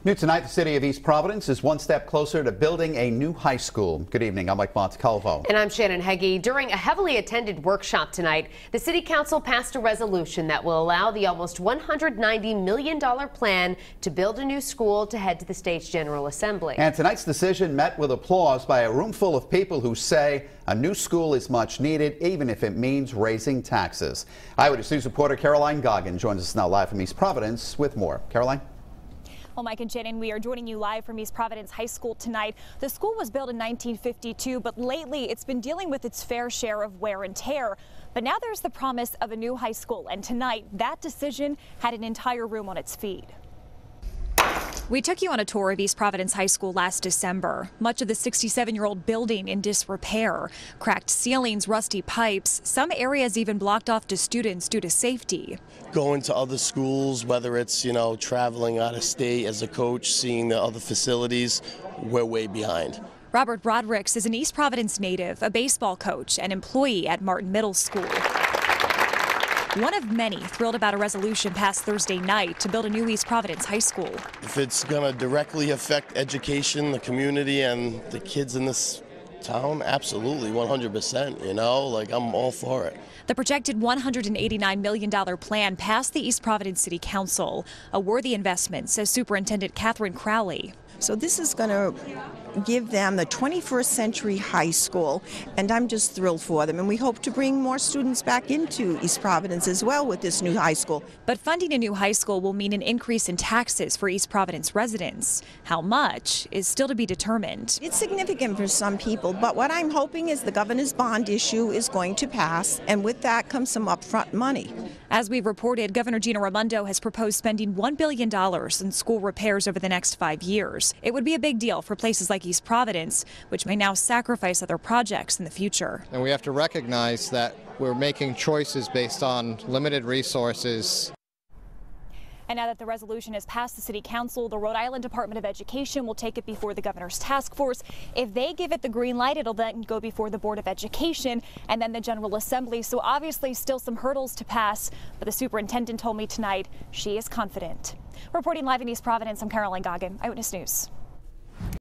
New tonight, the city of East Providence is one step closer to building a new high school. Good evening, I'm Mike Montecalvo. And I'm Shannon Hegy. During a heavily attended workshop tonight, the City Council passed a resolution that will allow the almost $190 million plan to build a new school to head to the state's General Assembly. And tonight's decision met with applause by a room full of people who say a new school is much needed, even if it means raising taxes. Eyewitness News reporter Caroline Goggin joins us now live from East Providence with more. Caroline? Well, Mike and Shannon, we are joining you live from East Providence High School tonight. The school was built in 1952, but lately it's been dealing with its fair share of wear and tear. But now there's the promise of a new high school, and tonight that decision had an entire room on its feet. We took you on a tour of East Providence High School last December. Much of the 67-year-old building in disrepair. Cracked ceilings, rusty pipes, some areas even blocked off to students due to safety. Going to other schools, whether it's, traveling out of state as a coach, seeing the other facilities, we're way behind. Robert Rodericks is an East Providence native, a baseball coach, and employee at Martin Middle School. One of many thrilled about a resolution passed Thursday night to build a new East Providence high school. If it's going to directly affect education, the community, and the kids in this town, absolutely, 100%, I'm all for it. The projected $189 million plan passed the East Providence City Council, a worthy investment, says Superintendent Kathryn Crowley. So this is going to give them the 21st century high school, and I'm just thrilled for them. And we hope to bring more students back into East Providence as well with this new high school. But funding a new high school will mean an increase in taxes for East Providence residents. How much is still to be determined. It's significant for some people, but what I'm hoping is the governor's bond issue is going to pass, and with that comes some upfront money. As we've reported, Governor Gina Raimondo has proposed spending $1 billion in school repairs over the next 5 years. It would be a big deal for places like East Providence, which may now sacrifice other projects in the future. And we have to recognize that we're making choices based on limited resources. And now that the resolution has passed the City Council, the Rhode Island Department of Education will take it before the governor's task force. If they give it the green light, it'll then go before the Board of Education and then the General Assembly. So obviously still some hurdles to pass, but the superintendent told me tonight she is confident. Reporting live in East Providence, I'm Caroline Goggin, Eyewitness News.